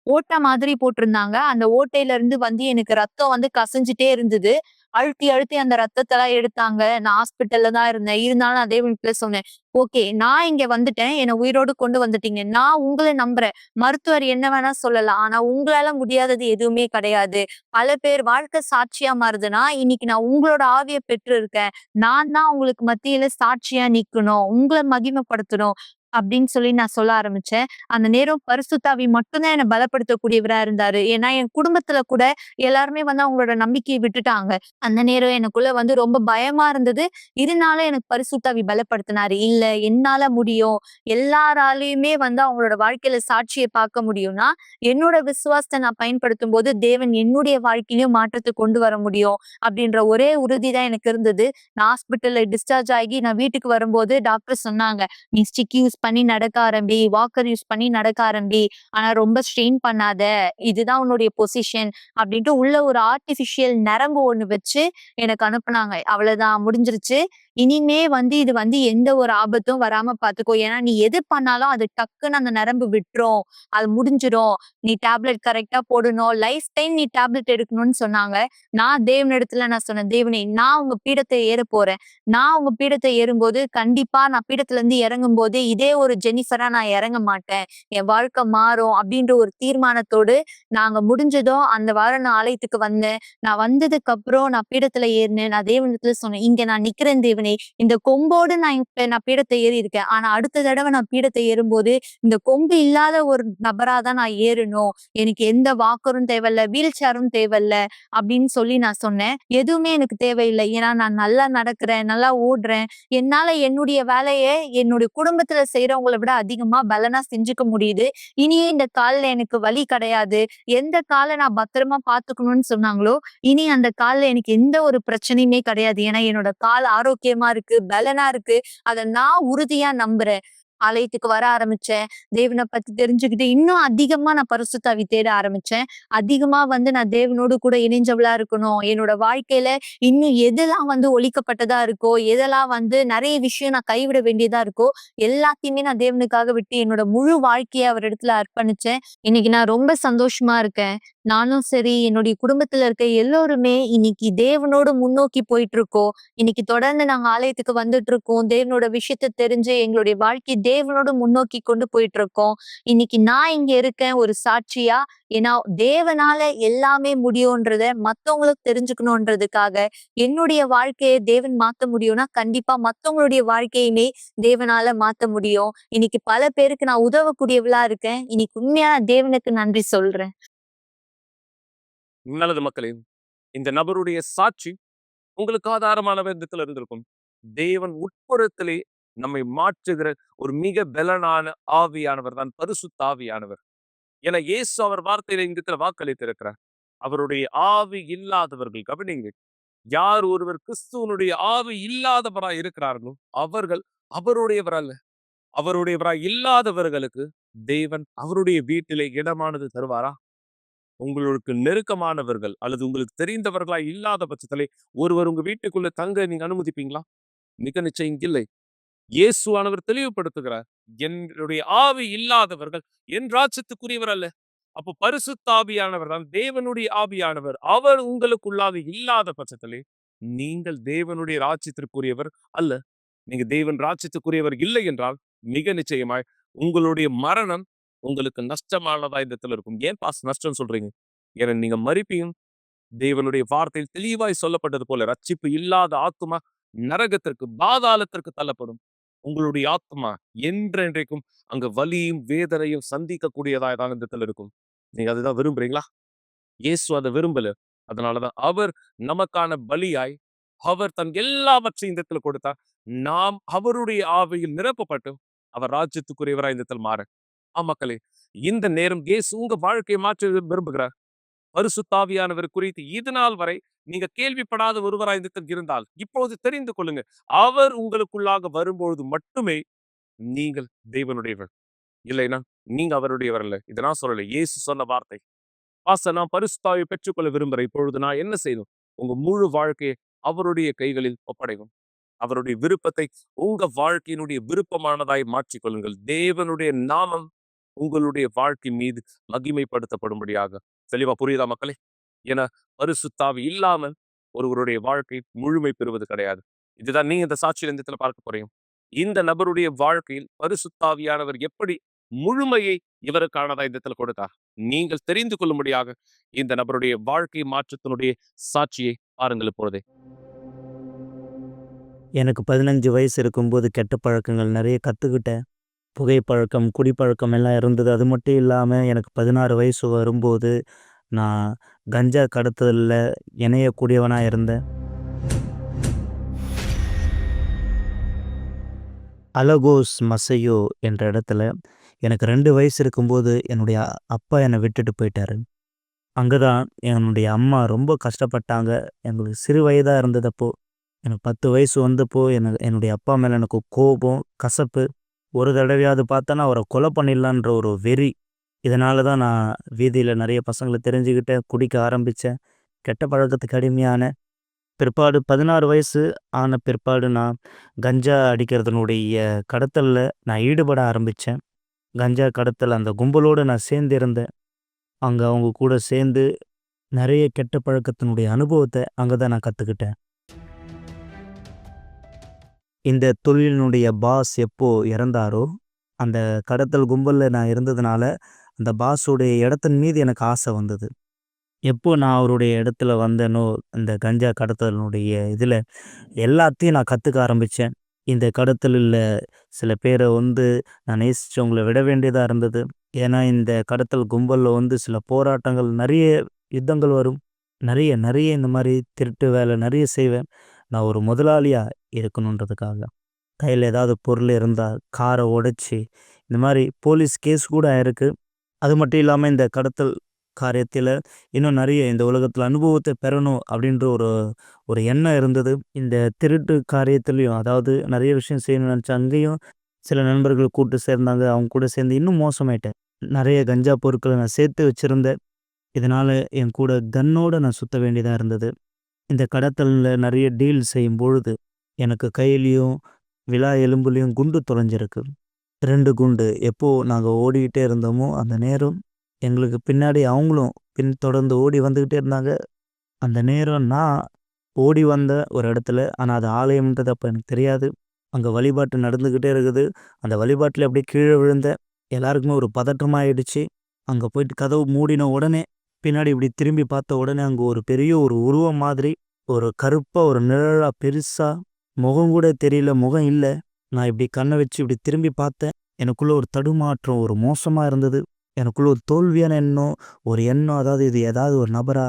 ஓட்டை மாதிரி போட்டிருந்தாங்க. அந்த ஓட்டையில இருந்து வந்து எனக்கு ரத்தம் வந்து கசிஞ்சுட்டே இருந்தது. அழுத்தி, அழுத்தி அந்த ரத்தத்தெல்லாம் எடுத்தாங்க. நான் ஹாஸ்பிட்டல்ல தான் இருந்தேன். இருந்தாலும் நான் தேவன்கிட்ட சொன்னேன். ஓகே, நான் இங்க வந்துட்டேன். என்ன உயிரோடு கொண்டு வந்துட்டீங்க. நான் உங்கள நம்புறேன். மருத்துவர் என்ன வேணா சொல்லலாம். ஆனா உங்களால முடியாதது எதுவுமே கிடையாது. பல பேர் வாழ்க்கை சாட்சியா மாறுதுன்னா, இன்னைக்கு நான் உங்களோட ஆவிய பெற்று இருக்கேன். நான் தான் உங்களுக்கு மத்தியில சாட்சியா நிக்கணும். உங்கள மகிமைப்படுத்தணும். அப்படின்னு சொல்லி நான் சொல்ல ஆரம்பிச்சேன். அந்த நேரம் பரிசுத்த ஆவி மட்டும் தான் என்ன பலப்படுத்தக்கூடியவரா இருந்தாரு. ஏன்னா என் குடும்பத்துல கூட எல்லாருமே வந்து அவங்களோட நம்பிக்கைய விட்டுட்டாங்க. அந்த நேரம் எனக்குள்ள வந்து ரொம்ப பயமா இருந்தது. இருந்தாலும் எனக்கு பரிசுத்த ஆவி பலப்படுத்தினாரு. இல்ல என்னால முடியும். எல்லாராலயுமே வந்து அவங்களோட வாழ்க்கையில சாட்சிய பார்க்க முடியும்னா, என்னோட விசுவாசத்த நான் பயன்படுத்தும்போது தேவன் என்னுடைய வாழ்க்கையிலயும் மாற்றத்த கொண்டு வர முடியும். அப்படின்ற ஒரே உறுதி தான் எனக்கு இருந்தது. நான் ஹாஸ்பிட்டல்ல டிஸ்சார்ஜ் ஆகி நான் வீட்டுக்கு வரும்போது டாக்டர் சொன்னாங்க, "நீ ஸ்டிக் யூஸ் பண்ணி நடக்க ஆரம்பி. வாக்கர் யூஸ் பண்ணி நடக்க ஆரம்பி. ஆனா ரொம்ப ஸ்ட்ரெயின் பண்ணாத. இதுதான் உன்னுடைய பொசிஷன்" அப்படின்ட்டு உள்ள ஒரு ஆர்டிபிஷியல் நரம்பு ஒண்ணு வச்சு எனக்கு அனுப்புனாங்க. அவ்வளவுதான் முடிஞ்சிருச்சு. இனிமே வந்து இது வந்து எந்த ஒரு ஆபத்தும் வராம பாத்துக்கோ. ஏன்னா நீ எது பண்ணாலும் அது டக்குன்னு அந்த நரம்பு விட்டுரும். அது முடிஞ்சிரும். நீ டேப்லெட் கரெக்ட்டா போடணும். லைஃப் டைம் நீ டேப்லெட் எடுக்கணும்னு சொன்னாங்க. நான் சொன்னேன், "தேவனே, நான் உங்க பீடத்த ஏறப் போறேன். நான் உங்க பீடத்த ஏறும்போது கண்டிப்பா நான் பீடத்துல இருந்து இறங்கும்போது இதே ஒரு ஜெனிஃபரா நான் இறங்க மாட்டேன். என் வாழ்க்கை மாறும்." அப்படின்ற ஒரு தீர்மானத்தோடு நாங்க முடிஞ்சதும் அந்த வாரம் நான் ஆலயத்துக்கு வந்தேன். நான் வந்ததுக்கு அப்புறம் நான் பீடத்துல ஏறினேன். நான் தேவனிடத்துல சொன்னேன், "இங்க நான் நிக்கிறேன் தேவனே. இந்த கொம்போடு நான் பீடத்த ஏறி இருக்கேன். ஆனா அடுத்த தடவ நான் பீடத்த ஏறும்போது இந்த கொம்பு இல்லாத ஒரு நபரா தான் நான் ஏறணும். எனக்கு எந்த வாக்கரும் தேவையில்ல, வீல் சேரும் தேவையில்ல." அப்படின்னு சொல்லி நான் சொன்னேன். எதுவுமே எனக்கு தேவையில்லை. ஏன்னா நான் நல்லா நடக்கிறேன், நல்லா ஓடுறேன். என்னால என்னுடைய வேலைய என்னுடைய குடும்பத்துல செய்றவங்கள விட அதிகமா பலனா செஞ்சுக்க முடியுது. இனியே இந்த கால்ல எனக்கு வலி கிடையாது. எந்த கால நான் பத்திரமா பார்த்துக்கணும்னு சொன்னாங்களோ, இனி அந்த கால்ல எனக்கு எந்த ஒரு பிரச்சனையுமே கிடையாது. ஏன்னா என்னோட கால் ஆரோக்கியமா இருக்கு, பலனா இருக்கு. அத நான் உறுதியா நம்புறேன். ஆலயத்துக்கு வர ஆரம்பிச்சேன். தேவன பத்தி தெரிஞ்சுக்கிட்டு, இன்னும் அதிகமா நான் பரிசுத்த ஆவி தேட ஆரம்பிச்சேன். அதிகமா வந்து நான் தேவனோடு கூட இணைஞ்சவளா இருக்கணும். என்னோட வாழ்க்கையில இன்னும் எதெல்லாம் வந்து ஒழிக்கப்பட்டதா இருக்கோ, எதெல்லாம் வந்து நெறைய விஷயம் நான் கைவிட வேண்டியதா இருக்கோ, எல்லாத்தையுமே நான் தேவனுக்காக விட்டு என்னோட முழு வாழ்க்கைய அவரிடத்துல அர்ப்பணிச்சேன். இன்னைக்கு நான் ரொம்ப சந்தோஷமா இருக்கேன். நானும் சரி, என்னுடைய குடும்பத்துல இருக்க எல்லோருமே இன்னைக்கு தேவனோடு முன்னோக்கி போயிட்டு இருக்கோம். இன்னைக்கு தொடர்ந்து நாங்க ஆலயத்துக்கு வந்துட்டு இருக்கோம். தேவனோட விஷயத்த தெரிஞ்சு எங்களுடைய வாழ்க்கை தேவனோட முன்னோக்கி கொண்டு போயிட்டு இருக்கோம். இன்னைக்கு நான் இங்க இருக்கேன் ஒரு சாட்சியா. ஏன்னா தேவனால எல்லாமே முடியும்ன்றத மத்தவங்களுக்கு தெரிஞ்சுக்கணுன்றதுக்காக என்னுடைய வாழ்க்கையை தேவன் மாத்த முடியும்னா கண்டிப்பா மத்தவங்களுடைய வாழ்க்கையுமே தேவனால மாத்த முடியும். இன்னைக்கு பல பேருக்கு நான் உதவக்கூடியவளா இருக்கேன். இன்னைக்கு உண்மையா நான் தேவனுக்கு நன்றி சொல்றேன். நல்லது மக்களே. இந்த நபருடைய சாட்சி உங்களுக்கு ஆதாரமான விதத்துல இருந்திருக்கும். தேவன் உட்புறத்திலே நம்மை மாற்றுகிற ஒரு மிக பலனான ஆவியானவர் தான் பரிசுத்த ஆவியானவர். என இயேசு அவர் வார்த்தையில இந்த இடத்துல வாக்களித்திருக்கிறார். அவருடைய ஆவி இல்லாதவர்கள் கவனிங்க. யார் ஒருவர் கிறிஸ்துவனுடைய ஆவி இல்லாதவராய் இருக்கிறார்களோ அவர்கள் அவருடையவர் அல்ல. அவருடையவராய் இல்லாதவர்களுக்கு தேவன் அவருடைய வீட்டிலே இடமானது தருவாரா? உங்களுக்கு நெருக்கமானவர்கள் அல்லது உங்களுக்கு தெரிந்தவர்களாய் இல்லாத பட்சத்திலே ஒருவர் உங்க வீட்டுக்குள்ள தங்க நீங்க அனுமதிப்பீங்களா? மிக நிச்சயம் இல்லை. இயேசுவானவர் தெளிவுபடுத்துகிறார். என்னுடைய ஆவி இல்லாதவர்கள் என் ராஜ்யத்துக்குரியவர் அல்ல. அப்போ பரிசுத்த ஆவியானவர் தான் தேவனுடைய ஆவியானவர். அவர் உங்களுக்குள்ளாக இல்லாத பட்சத்திலே நீங்கள் தேவனுடைய ராஜ்யத்திற்குரியவர் அல்ல. நீங்க தேவன் ராஜ்யத்துக்குரியவர் இல்லை என்றால் மிக நிச்சயமாய் உங்களுடைய மரணம் உங்களுக்கு நஷ்டமானதா இந்த இடத்துல இருக்கும். ஏன் பாஸ் நஷ்டம் சொல்றீங்க? ஏன்னா நீங்க மரிப்பையும் தேவனுடைய வார்த்தையில் தெளிவாய் சொல்லப்பட்டது போல ரட்சிப்பு இல்லாத ஆத்துமா நரகத்திற்கு பாதாளத்திற்கு தள்ளப்படும். உங்களுடைய ஆத்மா என்றென்றைக்கும் அங்க வலியும் வேதனையும் சந்திக்கக்கூடியதாய் தான் இந்த இடத்துல இருக்கும். நீங்க அதுதான் விரும்புறீங்களா? இயேசு அதை விரும்பல. அதனாலதான் அவர் நமக்கான பலியாய் அவர் தன் எல்லாவற்றையும் இந்த இடத்துல கொடுத்தார். நாம் அவருடைய ஆவியில் நிரப்பப்பட்டு அவர் ராஜ்யத்துக்குரியவராய் இந்த இடத்தில் மாற. மக்களே, இந்த நேரம் இயேசு உங்க வாழ்க்கையை மாற்ற விரும்புகிறார். பரிசுத்தாவியானவர் குறித்து இது நாள் வரை நீங்க கேள்விப்படாத ஒருவராய் இந்த இடத்தில் இருந்தால் இப்போது தெரிந்து கொள்ளுங்க. அவர் உங்களுக்குள்ளாக வரும்பொழுது மட்டுமே நீங்கள் தேவனுடையவர். இல்லைன்னா நீங்க அவருடையவர் அல்ல. இதை நான் சொல்லல, இயேசு சொன்ன வார்த்தை. நான் பரிசுத்தாவை பெற்றுக்கொள்ள விரும்புறேன். இப்பொழுது நான் என்ன செய்யணும்? உங்க முழு வாழ்க்கையை அவருடைய கைகளில் ஒப்படைக்கும். அவருடைய விருப்பத்தை உங்க வாழ்க்கையினுடைய விருப்பமானதாய் மாற்றிக்கொள்ளுங்கள். தேவனுடைய நாமம் உங்களுடைய வாழ்க்கை மீது மகிமைப்படுத்தப்படும்படியாக. தெளிவா புரியுதா மக்களே? என பரிசுத்தாவி இல்லாமல் ஒருவருடைய வாழ்க்கை முழுமை பெறுவது கிடையாது. இதுதான் நீங்க இந்த சாட்சியில இந்த இடத்துல பார்க்க போறீங்க. இந்த நபருடைய வாழ்க்கையில் பரிசுத்தாவியானவர் எப்படி முழுமையை இவருக்கானதா இந்த இடத்துல கொடுத்தார். நீங்கள் தெரிந்து கொள்ளும்படியாக இந்த நபருடைய வாழ்க்கை மாற்றத்தினுடைய சாட்சியை பாருங்கள் இப்பொழுதே. எனக்கு 15 வயசு இருக்கும்போது கெட்ட பழக்கங்கள் நிறைய கற்றுக்கிட்டேன். புகைப்பழக்கம், குடிப்பழக்கம் எல்லாம் இருந்தது. அது மட்டும் இல்லாமல் எனக்கு 16 வயசு வரும்போது நான் கஞ்சா கடத்தலில் இணையக்கூடியவனாக இருந்தேன். அலகோஸ் மசையோ என்ற இடத்துல எனக்கு 2 வயசு இருக்கும்போது என்னுடைய அப்பா என்னை விட்டுட்டு போயிட்டாரு. அங்கே தான் என்னுடைய அம்மா ரொம்ப கஷ்டப்பட்டாங்க. எங்களுக்கு சிறு வயதாக இருந்ததப்போ, எனக்கு 10 வயசு வந்தப்போ என்னுடைய அப்பா மேலே எனக்கு கோபம், கசப்பு. ஒரு தடவையாவது பார்த்தோன்னா அவரை கொலை பண்ணிடலான்ற ஒரு வெறி. இதனால தான் நான் வீதியில் நிறைய பசங்களை தெரிஞ்சுக்கிட்டேன், குடிக்க ஆரம்பித்தேன், கெட்ட பழக்கத்துக்கு அடிமையானேன். பிற்பாடு 16 வயசு ஆன பிற்பாடு நான் கஞ்சா அடிக்கிறதுனுடைய கடத்தலில் நான் ஈடுபட ஆரம்பித்தேன். கஞ்சா கடத்தல் அந்த கும்பலோடு நான் சேர்ந்து இருந்தேன். அங்கே அவங்க கூட சேர்ந்து நிறைய கெட்ட பழக்கத்தினுடைய அனுபவத்தை அங்கே தான் நான் கற்றுக்கிட்டேன். இந்த தொழிலினுடைய பாஸ் எப்போ இறந்தாரோ, அந்த கடத்தல் கும்பலில் நான் இருந்ததுனால அந்த பாஸுடைய இடத்தின் மீது எனக்கு ஆசை வந்தது. எப்போ நான் அவருடைய இடத்துல வந்தேனோ, இந்த கஞ்சா கடத்தலினுடைய இதில் எல்லாத்தையும் நான் கற்றுக்க ஆரம்பித்தேன். இந்த கடத்தலில் சில பேரை நான் நேசித்தவங்களை விட வேண்டியதாக இருந்தது. ஏன்னா இந்த கடத்தல் கும்பலில் சில போராட்டங்கள், நிறைய யுத்தங்கள் வரும். நிறைய நிறைய இந்த மாதிரி திருட்டு வேலை நிறைய செய்வேன். நான் ஒரு முதலாளியாக இருக்கணுன்றதுக்காக. கையில் ஏதாவது பொருள் இருந்தால் காரை உடைச்சி இந்த மாதிரி போலீஸ் கேஸ் கூட ஆயிருக்கு. அது மட்டும் இல்லாமல் இந்த கடத்தல் காரியத்தில் இன்னும் நிறைய இந்த உலகத்தில் அனுபவத்தை பெறணும் அப்படின்ற ஒரு எண்ணம் இருந்தது. இந்த திருட்டு காரியத்துலேயும் அதாவது நிறைய விஷயம் செய்யணும்னு நினச்சா அங்கேயும் சில நண்பர்கள் கூட்டு சேர்ந்தாங்க. அவங்க கூட சேர்ந்து இன்னும் மோசமாயிட்டேன். நிறைய கஞ்சா பொருட்களை நான் சேர்த்து வச்சுருந்தேன். இதனால் என் கூட கன்னோடு நான் சுற்ற வேண்டியதாக இருந்தது. இந்த கடத்தலில் நிறைய டீல் செய்யும் பொழுது எனக்கு கையிலையும் விலா எலும்புலையும் குண்டு தொலைஞ்சிருக்கு. 2 குண்டு. எப்போது நாங்கள் ஓடிக்கிட்டே இருந்தோமோ அந்த நேரம் எங்களுக்கு பின்னாடி அவங்களும் தொடர்ந்து ஓடி வந்துக்கிட்டே இருந்தாங்க. அந்த நேரம் நான் ஓடி வந்த ஒரு இடத்துல, ஆனால் அது ஆலயம்ன்றது அப்போ எனக்கு தெரியாது. அங்கே வழிபாட்டு நடந்துக்கிட்டே இருக்குது. அந்த வழிபாட்டில் அப்படியே கீழே விழுந்தேன். எல்லாருக்குமே ஒரு பதற்றமாயிடுச்சு. அங்கே போயிட்டு கதவு மூடின உடனே பின்னாடி இப்படி திரும்பி பார்த்த உடனே அங்கே ஒரு பெரிய ஒரு உருவம் மாதிரி ஒரு கருப்பாக ஒரு நிழலாக பெருசாக முகம் கூட தெரியல, முகம் இல்லை. நான் இப்படி கண்ணை வச்சு இப்படி திரும்பி பார்த்தேன். எனக்குள்ள ஒரு தடுமாற்றம், ஒரு மோசமாக இருந்தது. எனக்குள்ள ஒரு தோல்வியான எண்ணம், ஒரு எண்ணம், அதாவது இது ஏதாவது ஒரு நபரா,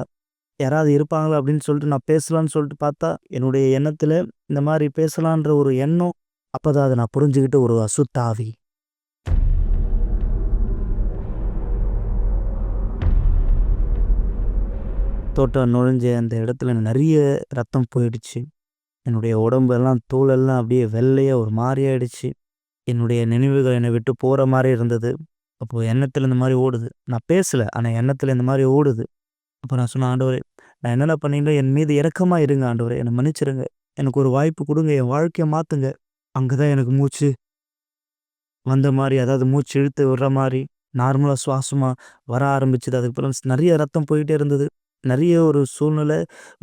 யாராவது இருப்பாங்களா அப்படின்னு சொல்லிட்டு நான் பேசலான்னு சொல்லிட்டு பார்த்தா என்னுடைய எண்ணத்தில் இந்த மாதிரி பேசலான்ற ஒரு எண்ணம். அப்போதான் அதை நான் புரிஞ்சுக்கிட்டு ஒரு அசுத்த ஆவி. தோட்டம் நுழைஞ்ச அந்த இடத்துல நிறைய ரத்தம் போயிடுச்சு. என்னுடைய உடம்பெல்லாம் தோலெல்லாம் அப்படியே வெள்ளையாக ஒரு மாதிரி ஆயிடுச்சு. என்னுடைய நினைவுகள் என்னை விட்டு போகிற மாதிரி இருந்தது. அப்போது எண்ணத்தில் இந்த மாதிரி ஓடுது. நான் பேசலை, ஆனால் எண்ணத்தில் இந்த மாதிரி ஓடுது. அப்போ நான் சொன்னேன், ஆண்டவரே நான் என்னென்ன பண்ணிட்டேன், என் மீது இரக்கமாக இருங்க ஆண்டவரே, என்னை மன்னிச்சிருங்க, எனக்கு ஒரு வாய்ப்பு கொடுங்க, என் வாழ்க்கையை மாற்றுங்க. அங்கே தான் எனக்கு மூச்சு வந்த மாதிரி, அதாவது மூச்சு இழுத்து விடுற மாதிரி நார்மலாக சுவாசமாக வர ஆரம்பிச்சுது. அதுக்கப்புறம் நிறைய ரத்தம் போயிட்டே இருந்தது. நிறைய ஒரு சூழ்நிலை,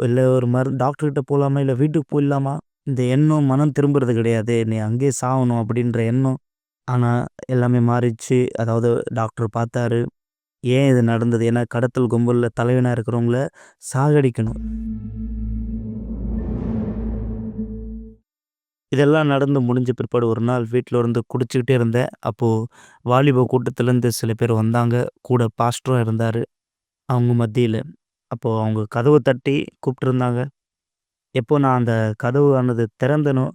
இல்லை ஒரு டாக்டர்கிட்ட போகலாமா, இல்லை வீட்டுக்கு போயிடலாமா, இந்த எண்ணம் மனம் திரும்புறது கிடையாது, நீ அங்கேயே சாகணும் அப்படின்ற எண்ணம். ஆனால் எல்லாமே மாறிடுச்சு. அதாவது டாக்டர் பார்த்தாரு, ஏன் இது நடந்தது, ஏன்னா கடத்தல் கும்பலில் தலைவனாக இருக்கிறவங்கள சாகடிக்கணும். இதெல்லாம் நடந்து முடிஞ்ச பிற்பாடு ஒரு நாள் வீட்டில் இருந்து குடிச்சிக்கிட்டே இருந்தேன். அப்போது வாலிப கூட்டத்துலேருந்து சில பேர் வந்தாங்க. கூட பாஸ்டரும் இருந்தார் அவங்க மத்தியில். அப்போது அவங்க கதவு தட்டி கூப்பிட்டுருந்தாங்க. எப்போ நான் அந்த கதவு ஆனது திறந்தனோ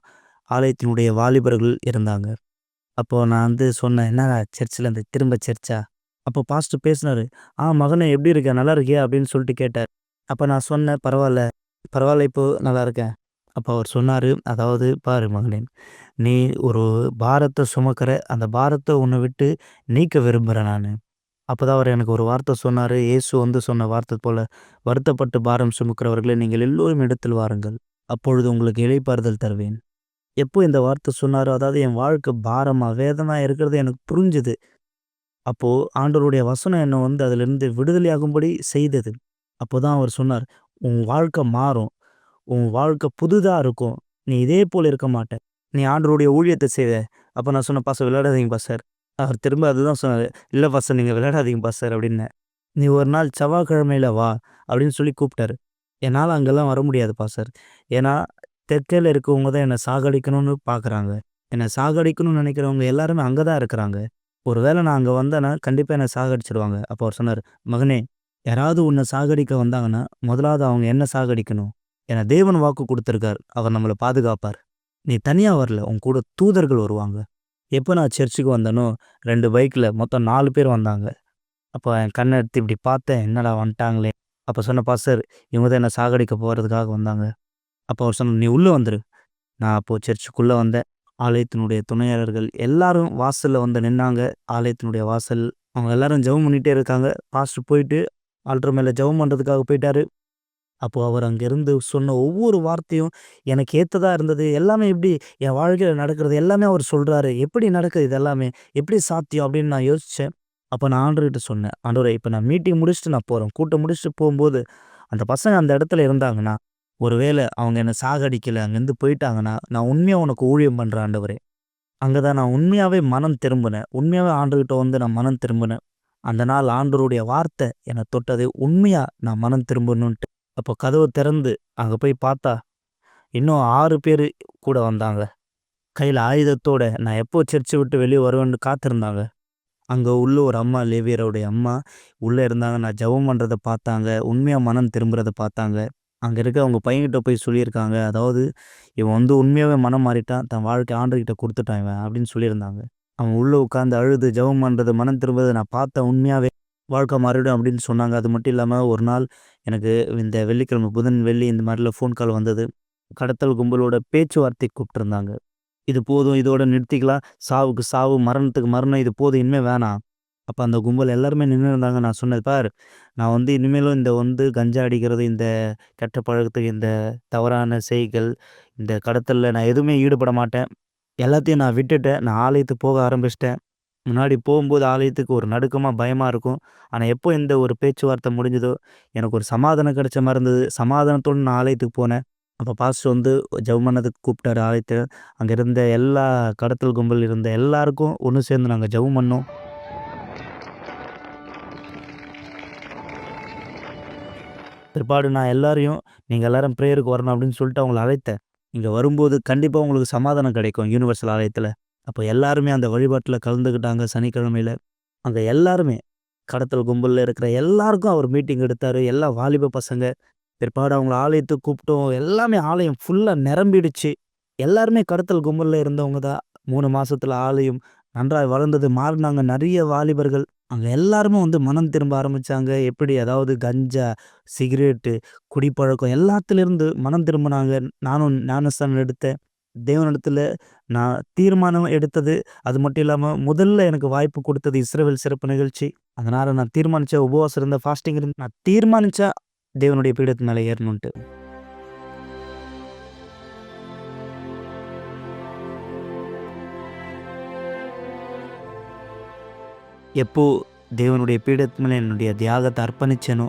ஆலயத்தினுடைய வாலிபர்கள் இருந்தாங்க. அப்போது நான் சொன்னேன், என்னடா சர்ச்சில் இந்த திரும்ப சர்ச்சா? அப்போ பாஸ்டர் பேசினார். மகனே எப்படி இருக்க, நல்லா இருக்கியா அப்படின்னு சொல்லிட்டு கேட்டார். அப்போ நான் சொன்னேன், பரவாயில்ல பரவாயில்ல, இப்போது நல்லா இருக்கேன். அப்போ அவர் சொன்னார், அதாவது பாரு மகனே, நீ ஒரு பாரத்தை சுமக்கிற, அந்த பாரத்தை உன்னை விட்டு நீக்க விரும்புகிறேன் நான். அப்போ தான் அவர் எனக்கு ஒரு வார்த்தை சொன்னார். இயேசு சொன்ன வார்த்தை போல், வருத்தப்பட்டு பாரம் சுமக்கிறவர்களே நீங்கள் எல்லோரும் இடத்தில் வாருங்கள், அப்பொழுது உங்களுக்கு இளைப்பாறுதல் தருவேன். எப்போ இந்த வார்த்தை சொன்னாரோ, அதாவது என் வாழ்க்கை பாரமாக வேதனையாக இருக்கிறது எனக்கு புரிஞ்சுது. அப்போது ஆண்டவருடைய வசனம் என்னை அதிலிருந்து விடுதலையாகும்படி செய்தது. அப்போ தான் அவர் சொன்னார், உன் வாழ்க்கை மாறும், உன் வாழ்க்கை புதுதாக இருக்கும், நீ இதே போல் இருக்க மாட்ட, நீ ஆண்டவருடைய ஊழியத்தை செய்வ. அப்போ நான் சொன்னேன், பாஸ்டர் விளையாடாதீங்க பாஸ்டர். அவர் திரும்ப அதுதான் சொன்னார், இல்லை பாஸ்டர் நீங்கள் விளையாடாதீங்க பாஸ்டர் அப்படின்னேன். நீ ஒரு நாள் செவ்வாய்க்கிழமையில் வா அப்படின்னு சொல்லி கூப்பிட்டாரு. என்னால் அங்கெல்லாம் வர முடியாது பாஸ்டர், ஏன்னா தெற்கையில் இருக்கவங்க தான் என்னை சாகடிக்கணும்னு பார்க்குறாங்க. என்னை சாகடிக்கணும்னு நினைக்கிறவங்க எல்லாருமே அங்கே தான் இருக்கிறாங்க. ஒரு வேளை நான் அங்கே வந்தேன்னா கண்டிப்பாக என்னை சாகடிச்சிடுவாங்க. அப்போ அவர் சொன்னார், மகனே யாராவது உன்னை சாகடிக்க வந்தாங்கன்னா முதலாவது அவங்க என்ன சாகடிக்கணும், ஏன்னா தேவன் வாக்கு கொடுத்துருக்கார், அவர் நம்மளை பாதுகாப்பார். நீ தனியாக வரல, உன் கூட தூதர்கள் வருவாங்க. எப்போ நான் சர்ச்சுக்கு வந்தேனோ 2 பைக்கில் மொத்தம் 4 பேர் வந்தாங்க. அப்போ என் கண்ணை எடுத்து இப்படி பார்த்தேன், என்னடா வந்துட்டாங்களே. அப்போ சொன்ன, பாஸ்டர் இவங்க தான் என்னை சாகடிக்க போகிறதுக்காக வந்தாங்க. அப்போ அவர் சொன்ன, நீ உள்ளே வந்துரு. நான் அப்போது சர்ச்சுக்குள்ளே வந்தேன். ஆலயத்தினுடைய துணையாளர்கள் எல்லாரும் வாசலில் நின்னாங்க. ஆலயத்தினுடைய வாசல், அவங்க எல்லாரும் ஜெபம் பண்ணிகிட்டே இருக்காங்க. பாஸ்டர் போயிட்டு ஆல்டர் மேலே ஜெபம் பண்ணுறதுக்காக போயிட்டாரு. அப்போது அவர் அங்கேருந்து சொன்ன ஒவ்வொரு வார்த்தையும் எனக்கு ஏற்றதாக இருந்தது. எல்லாமே எப்படி என் வாழ்க்கையில் நடக்கிறது எல்லாமே அவர் சொல்கிறாரு, எப்படி நடக்குது இது எல்லாமே, எப்படி சாத்தியம் அப்படின்னு நான் யோசித்தேன். அப்போ நான் ஆண்டவர்கிட்ட சொன்னேன், ஆண்டவரே இப்போ நான் மீட்டிங் முடிச்சுட்டு நான் போகிறேன், கூட்டம் முடிச்சுட்டு போகும்போது அந்த பசங்க அந்த இடத்துல இருந்தாங்கன்னா, ஒருவேளை அவங்க என்னை சாகடிக்கலை, அங்கேருந்து போயிட்டாங்கன்னா, நான் உண்மையாக உனக்கு ஊழியம் பண்ணுறேன் ஆண்டவரே. அங்கே தான் நான் உண்மையாகவே மனம் திரும்பினேன். உண்மையாகவே ஆண்டவர்கிட்ட நான் மனம் திரும்பினேன். அந்த நாள் ஆண்டவருடைய வார்த்தை என்னை தொட்டது. உண்மையாக நான் மனம் திரும்பணுன்ட்டு. அப்போ கதவு திறந்து அங்கே போய் பார்த்தா இன்னும் 6 பேர் கூட வந்தாங்க. கையில் ஆயுதத்தோட நான் எப்போ சர்ச்சை விட்டு வெளியே வருவேன்னு காத்திருந்தாங்க. அங்கே உள்ள ஒரு அம்மா, லேவியருடைய அம்மா உள்ளே இருந்தாங்க. நான் ஜெபம் பண்ணுறதை பார்த்தாங்க, உண்மையாக மனம் திரும்புறதை பார்த்தாங்க. அங்கே இருக்க அவங்க பையன்கிட்ட போய் சொல்லியிருக்காங்க, அதாவது இவன் உண்மையாகவே மனம் மாறிட்டான், தன் வாழ்க்கை ஆண்டவர்கிட்ட கொடுத்துட்டான் இவன் அப்படின்னு சொல்லியிருந்தாங்க. அவன் உள்ளே உட்காந்து அழுது ஜெபம் பண்ணுறது, மனம் திரும்புறதை நான் பார்த்தேன். உண்மையாகவே வாழ்க்கை மாறிடும் அப்படின்னு சொன்னாங்க. அது மட்டும் இல்லாமல் ஒரு நாள் எனக்கு இந்த வெள்ளிக்கிழமை, புதன் வெள்ளி இந்த மாதிரிலாம் ஃபோன் கால் வந்தது. கடத்தல் கும்பலோட பேச்சுவார்த்தை கூப்பிட்டுருந்தாங்க. இது போதும், இதோட நிறுத்திக்கலாம், சாவுக்கு சாவு, மரணத்துக்கு மரணம், இது போதும், இனிமேல் வேணாம். அப்போ அந்த கும்பல் எல்லாருமே நின்று இருந்தாங்க. நான் சொன்னது, பார் நான் இனிமேலும் இந்த கஞ்சா அடிக்கிறது, இந்த கெட்ட பழக்கத்துக்கு, இந்த தவறான செய்கள், இந்த கடத்தலில் நான் எதுவுமே ஈடுபட மாட்டேன். எல்லாத்தையும் நான் விட்டுட்டேன். நான் ஆலயத்துக்கு போக ஆரம்பிச்சிட்டேன். முன்னாடி போகும்போது ஆலயத்துக்கு ஒரு நடுக்கமாக பயமாக இருக்கும். ஆனால் எப்போ இந்த ஒரு பேச்சுவார்த்தை முடிஞ்சதோ எனக்கு ஒரு சமாதானம் கிடைச்ச மாதிரி இருந்தது. சமாதானத்தோடு நான் ஆலயத்துக்கு போனேன். அப்போ பாஸ்டர் வந்து ஜெபம் பண்ணதுக்கு கூப்பிட்டாரு ஆலயத்தை. அங்கே இருந்த எல்லா கடத்தல் கும்பல் இருந்த எல்லாருக்கும் ஒன்று சேர்ந்து நாங்கள் ஜெபம் பண்ணோம். பிற்பாடு நான் எல்லாரையும் நீங்கள் எல்லாரும் ப்ரேயருக்கு வரணும் அப்படின்னு சொல்லிட்டு அவங்கள அழைத்தேன். இங்கே வரும்போது கண்டிப்பாக உங்களுக்கு சமாதானம் கிடைக்கும் யூனிவர்சல் ஆலயத்தில். அப்போ எல்லாருமே அந்த வழிபாட்டில் கலந்துக்கிட்டாங்க சனிக்கிழமையில். அங்கே எல்லாருமே கடத்தல் கும்பலில் இருக்கிற எல்லாருக்கும் அவர் மீட்டிங் எடுத்தார். எல்லா வாலிப பசங்க. பிற்பாடு அவங்கள ஆலயத்துக்கு கூப்பிட்டோம். எல்லாமே ஆலயம் ஃபுல்லாக நிரம்பிடுச்சு. எல்லாருமே கடத்தல் கும்பலில் இருந்தவங்க தான். 3 மாசத்துல ஆலயம் நன்றாய் வளர்ந்தது. மாறினாங்க நிறைய வாலிபர்கள். அங்கே எல்லாருமே வந்து மனம் திரும்ப ஆரம்பித்தாங்க. எப்படி அதாவது கஞ்சா, சிகரெட்டு, குடிப்பழக்கம் எல்லாத்துலேருந்து மனம் திரும்பினாங்க. நானும் ஞானஸ்தானம் எடுத்தேன். தேவனிடத்தில் நான் தீர்மானம் எடுத்தது. அது மட்டும் இல்லாமல் முதல்ல எனக்கு வாய்ப்பு கொடுத்தது இஸ்ரவேல் சிறப்பு நிகழ்ச்சி. அதனால் நான் தீர்மானித்தேன், உபவாசம் இருந்தேன், ஃபாஸ்டிங் இருந்தேன். நான் தீர்மானித்தேன் தேவனுடைய பீடத்து மேலே ஏறணுன்ட்டு. எப்போ தேவனுடைய பீடத்து மேலே என்னுடைய தியாகத்தை அர்ப்பணிச்சேனோ,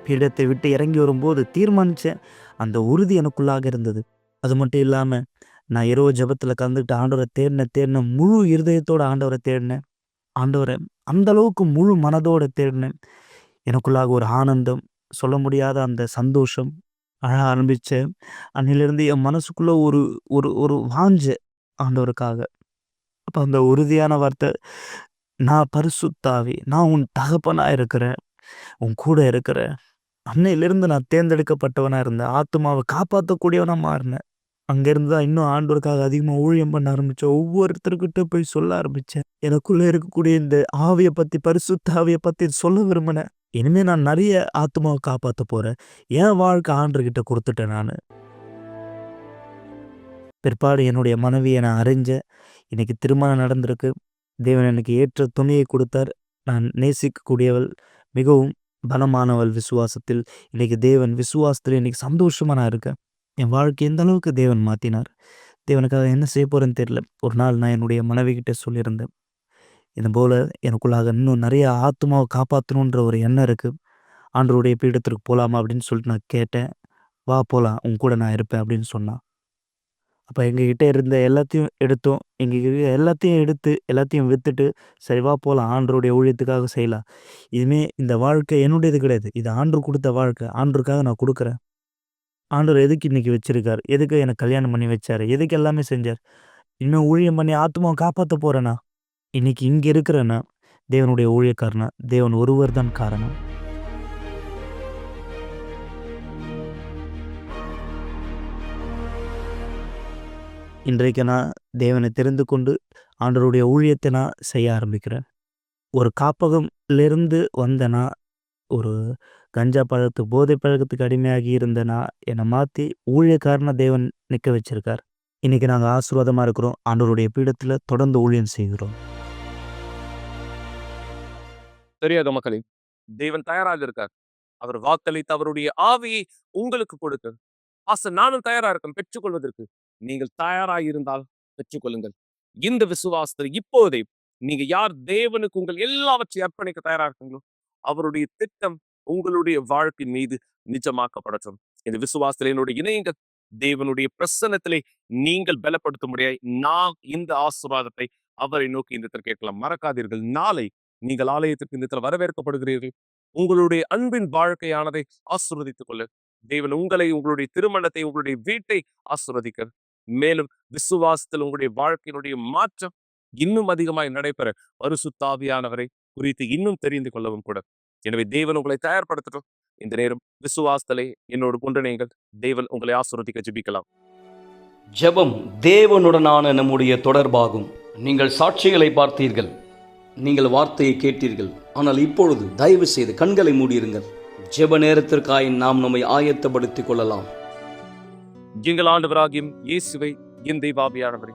பீடத்தை விட்டு இறங்கி வரும்போது தீர்மானித்தேன். அந்த உறுதி எனக்குள்ளாக இருந்தது. அது மட்டும் இல்லாமல் நான் இரவு ஜெபத்தில் கலந்துக்கிட்டு ஆண்டவரை தேடினேன். முழு இருதயத்தோடு ஆண்டவரை தேடினேன். ஆண்டவரை அந்த அளவுக்கு முழு மனதோடு தேடினேன். எனக்குள்ளாக ஒரு ஆனந்தம், சொல்ல முடியாத அந்த சந்தோஷம் அழ ஆரம்பித்தேன். அன்னிலிருந்து என் மனசுக்குள்ளே ஒரு ஒரு ஒரு வாஞ்சை ஆண்டவருக்காக. அப்போ அந்த உறுதியான வார்த்தை, நான் பரிசுத்தாவி, நான் உன் தகப்பனாக இருக்கிறேன், உன் கூட இருக்கிறேன். அன்னையிலிருந்து நான் தேர்ந்தெடுக்கப்பட்டவனாக இருந்தேன். ஆத்துமாவை காப்பாற்றக்கூடியவனாக மாறினேன். அங்கேருந்து தான் இன்னும் ஆண்டவருக்காக அதிகமாக ஊழியம் பண்ண ஆரம்பித்தேன். ஒவ்வொருத்தர்கிட்ட போய் சொல்ல ஆரம்பித்தேன். எனக்குள்ளே இருக்கக்கூடிய இந்த ஆவியை பற்றி, பரிசுத்த ஆவியை பற்றி சொல்ல விரும்பினேன். இனிமேல் நான் நிறைய ஆத்துமாவை காப்பாற்ற போகிறேன். என் வாழ்க்கை ஆண்டவர்கிட்ட கொடுத்துட்டேன் நான். பிற்பாடு என்னுடைய மனைவியை நான் அறிஞ்சேன். இன்னைக்கு திருமணம் நடந்திருக்கு. தேவன் எனக்கு ஏற்ற துணையை கொடுத்தார். நான் நேசிக்கக்கூடியவள், மிகவும் பலமானவள் விசுவாசத்தில். இன்னைக்கு தேவன் விசுவாசத்தில் இன்னைக்கு சந்தோஷமாக நான் இருக்கேன். என் வாழ்க்கை எந்த அளவுக்கு தேவன் மாற்றினார். தேவனுக்காக என்ன செய்ய போகிறேன்னு தெரியல. ஒரு நாள் நான் என்னுடைய மனைவிக்கிட்ட சொல்லியிருந்தேன், இது போல் எனக்குள்ளாக இன்னும் நிறைய ஆத்துமாவை காப்பாற்றணுன்ற ஒரு எண்ணம் இருக்குது. ஆண்டவருடைய பீடத்திற்கு போகலாமா அப்படின்னு சொல்லிட்டு நான் கேட்டேன். வா போகலாம், உன் கூட நான் இருப்பேன் அப்படின்னு சொன்னான். அப்போ எங்ககிட்ட இருந்த எல்லாத்தையும் எடுத்தோம். எங்ககிட்ட எல்லாத்தையும் எடுத்து எல்லாத்தையும் விற்றுட்டு, சரி வா போகலாம், ஆண்டவருடைய ஊழியத்துக்காக செய்யலாம். இனிமேல் இந்த வாழ்க்கை என்னுடையது கிடையாது, இது ஆண்டவர் கொடுத்த வாழ்க்கை. ஆண்டவருக்காக நான் கொடுக்குறேன். ஆண்டவர் எதுக்கு இன்றைக்கி வச்சுருக்கார், எதுக்கு எனக்கு கல்யாணம் பண்ணி வச்சார், எதுக்கு எல்லாமே செஞ்சார். இன்னும் ஊழியம் பண்ணி ஆத்மாவை காப்பாற்ற போகிறேன்னா, இன்றைக்கி இங்கே இருக்கிறேன்னா தேவனுடைய ஊழியக்காரனா, தேவன் ஒருவர் தான் காரணம். இன்றைக்கு நான் தேவனை தெரிந்து கொண்டு ஆண்டவருடைய ஊழியத்தை நான் செய்ய ஆரம்பிக்கிறேன். ஒரு காப்பகம்லேருந்து வந்தேன்னா, ஒரு கஞ்சா பழக்கத்துக்கு, போதை பழக்கத்துக்கு அடிமையாகி இருந்தேன்னா, என்னை மாற்றி ஊழியக்காரனா தேவன் நிற்க வச்சிருக்கார். இன்றைக்கி நாங்கள் ஆசீர்வாதமாக இருக்கிறோம். ஆண்டவருடைய பீடத்தில் தொடர்ந்து ஊழியம் செய்கிறோம். தெரியாத மக்களே, தேவன் தயாராக இருக்கார். அவர் வாக்களித்து அவருடைய ஆவியை உங்களுக்கு கொடுக்க. நானும் தயாரா இருக்கேன் பெற்றுக்கொள்வதற்கு. நீங்கள் தயாராக இருந்தால் பெற்றுக்கொள்ளுங்கள். இந்த விசுவாசத்தை இப்போதே நீங்க யார் தேவனுக்கு உங்கள் எல்லாவற்றையும் அர்ப்பணிக்க தயாரா இருக்கீங்களோ, அவருடைய திட்டம் உங்களுடைய வாழ்க்கை மீது நிஜமாக்கப்படட்டும். இந்த விசுவாசத்தில் என்னுடைய இணையுங்கள். தேவனுடைய பிரசன்னத்திலே நீங்கள் பலப்படுத்த முடியாது. நான் இந்த ஆசீர்வாதத்தை அவரை நோக்கி இந்த கேட்கலாம். மறக்காதீர்கள், நாளை நீங்கள் ஆலயத்திற்கு இந்த வரவேற்கப்படுகிறீர்கள். உங்களுடைய அன்பின் வாழ்க்கையானதை ஆசீர்வதித்துக் கொள்ள தேவன் உங்களை, உங்களுடைய திருமணத்தை, உங்களுடைய வீட்டை ஆசீர்வதிக்க, மேலும் விசுவாசத்தில் உங்களுடைய வாழ்க்கையினுடைய மாற்றம் இன்னும் அதிகமாய் நடைபெற பரிசுத்த ஆவியானவரை குறித்து இன்னும் தெரிந்து கொள்ளவும் கூட. எனவே தேவன் உங்களை தயார்படுத்தட்டும். இந்த நேரம் விசுவாசத்திலே என்னோடு ஒன்றிணையுங்கள். தேவன் உங்களை ஆசீர்வதிக்க ஜெபிக்கலாம். ஜெபம் தேவனுடனான நம்முடைய தொடர்பாகும். நீங்கள் சாட்சிகளை பார்த்தீர்கள், நீங்கள் வார்த்தையை கேட்டீர்கள். ஆனால் இப்பொழுது தயவு செய்து கண்களை மூடியிருங்கள். ஜெப நேரத்திற்காய் நாம் நம்மை ஆயத்தப்படுத்திக் கொள்ளலாம். எங்கள் ஆண்டவராகியும் இயேசுவை, என் தெய்வாவியானவரே,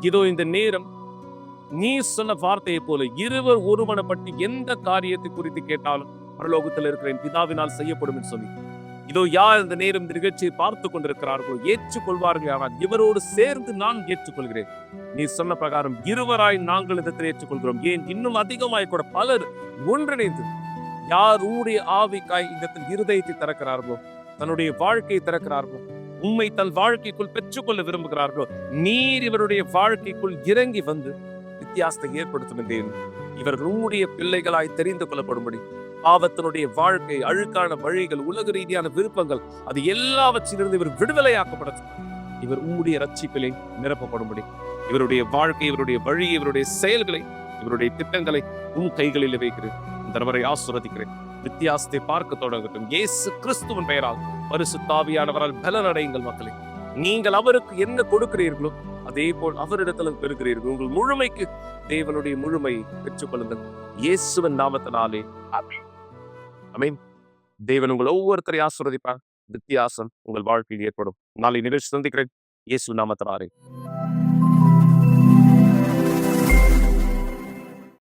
இதோ இந்த நேரம் நீ சொன்ன வார்த்தையை போல இருவர் ஒருமனப்பட்டு எந்த காரியத்தை குறித்து கேட்டாலும் பரலோகத்தில் இருக்கிற என் பிதாவினால் செய்யப்படும் என்று சொல்லி, இதோ யார் இந்த நேரம் இந்த நிகழ்ச்சியை பார்த்து கொண்டிருக்கிறார்களோ ஏற்றுக்கொள்வார்கள். ஆனால் இவரோடு சேர்ந்து நான் ஏற்றுக்கொள்கிறேன். நீ சொன்ன பிரகாரம் இருவராய் நாங்கள் இடத்தில் ஏற்றுக்கொள்கிறோம். ஏன் இன்னும் அதிகமாய் கூட பலர் ஒன்றிணைந்து யார் உங்களுடைய ஆவிக்காய் இந்த இருதயத்தை திறக்கிறார்களோ, தன்னுடைய வாழ்க்கையை திறக்கிறார்களோ, உம்மை தன் வாழ்க்கைக்குள் பெற்றுக்கொள்ள விரும்புகிறார்களோ நீர் இவருடைய வாழ்க்கைக்குள் இறங்கி வந்து வித்தியாசத்தை ஏற்படுத்தும் என்றேன். இவர்கள் உம்முடைய பிள்ளைகளாய் தெரிந்து கொள்ளப்படும்படி பாவத்தினுடைய வாழ்க்கை, அழுக்கான வழிகள், உலக ரீதியான விருப்பங்கள், அது எல்லாவற்றிலிருந்து இவர் விடுதலையாக்கப்படட்டும். இவர் உம்முடைய ரட்சிப்பிலே நிரப்பப்படும்படி இவருடைய வாழ்க்கை, இவருடைய வழி, இவருடைய செயல்களை, இவருடைய திட்டங்களை உன் கைகளில் வைக்கிறேன். இந்த நபரை ஆசீர்வதிக்கிறேன். வித்தியாசத்தை பார்க்க தொடங்கட்டும். இயேசு கிறிஸ்துவின் பெயரால் பரிசுத்த ஆவியானவரால் பலனடையுங்கள் மக்களே. நீங்கள் அவருக்கு என்ன கொடுக்கிறீர்களோ அதே போல் அவரிடத்திலும் பெறுகிறீர்கள். உங்கள் முழுமைக்கு தேவனுடைய முழுமையை பெற்றுக்கொள்ளுங்கள். இயேசுவின் நாமத்தினாலே ஆமென். ஆமென். தேவன் உங்கள் ஒவ்வொருத்தரையும் ஆசீர்வதிப்பார். வித்தியாசம் உங்கள் வாழ்க்கையில் ஏற்படும். நாளை நிகழ்ச்சி சந்திக்கிறேன். இயேசு நாமத்தினாலே.